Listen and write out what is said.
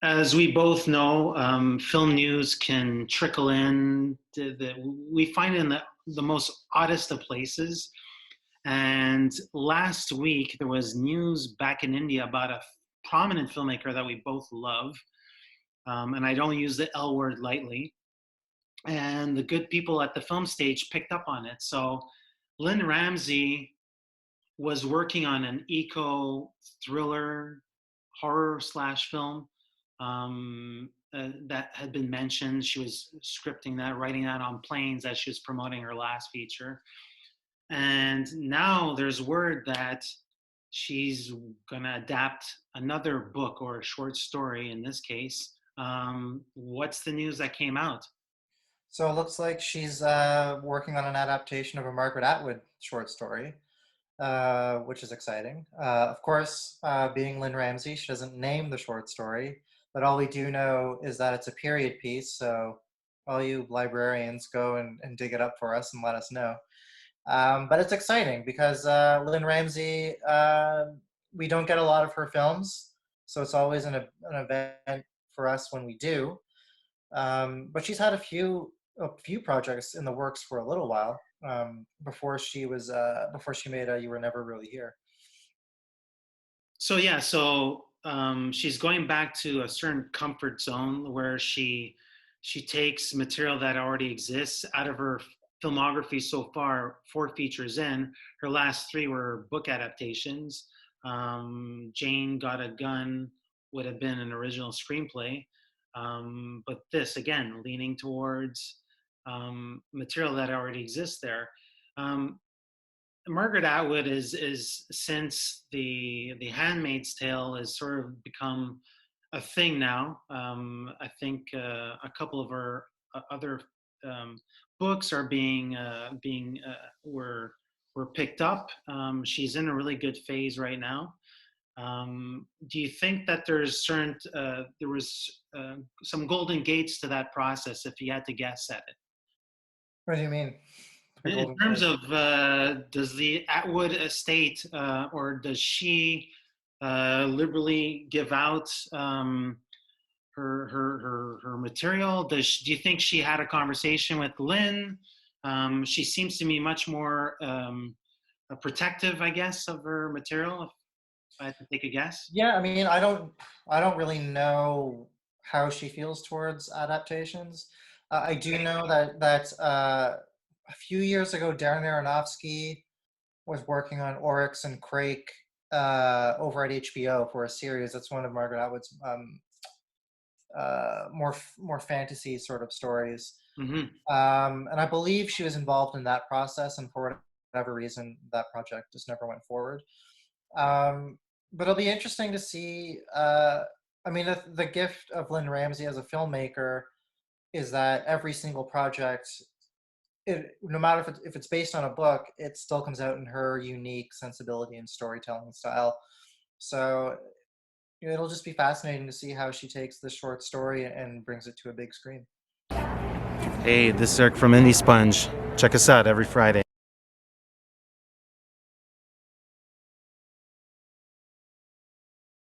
As we both know, film news can trickle in. We find it in the most oddest of places. And last week, there was news back in India about a prominent filmmaker that we both love. And I don't use the L word lightly. And the good people at the film stage picked up on it. So Lynne Ramsay was working on an eco thriller horror slash film that had been mentioned. She was scripting that, writing that on planes as she was promoting her last feature. And now there's word that she's going to adapt another book or a short story in this case. What's the news that came out? So it looks like she's working on an adaptation of a Margaret Atwood short story, which is exciting. Of course, being Lynne Ramsay, she doesn't name the short story, but all we do know is that it's a period piece. So all you librarians go and dig it up for us and let us know. But it's exciting because Lynne Ramsay, we don't get a lot of her films, so it's always an event for us when we do. But she's had a few projects in the works for a little while before she made You Were Never Really Here. So yeah, she's going back to a certain comfort zone where she takes material that already exists. Out of her filmography so far, 4 features in, her last 3 were book adaptations. Jane Got a Gun would have been an original screenplay. But this, again, leaning towards material that already exists there. Margaret Atwood is since the Handmaid's Tale has sort of become a thing now. I think a couple of her other books are were picked up. She's in a really good phase right now. Do you think that there was some golden gates to that process, if you had to guess at it? What do you mean? In terms of, does the Atwood estate, or does she liberally give out her material? Do you think she had a conversation with Lynne? She seems to me much more protective, I guess, of her material. If I had to take a guess. Yeah, I mean, I don't really know how she feels towards adaptations. I do know that a few years ago, Darren Aronofsky was working on Oryx and Crake over at HBO for a series. That's one of Margaret Atwood's more fantasy sort of stories. Mm-hmm. And I believe she was involved in that process, and for whatever reason, that project just never went forward. But it'll be interesting to see. I mean, the gift of Lynne Ramsay as a filmmaker is that every single project, no matter if it's based on a book, it still comes out in her unique sensibility and storytelling style. So it'll just be fascinating to see how she takes this short story and brings it to a big screen. Hey, this is Eric from IndieSponge. Check us out every Friday.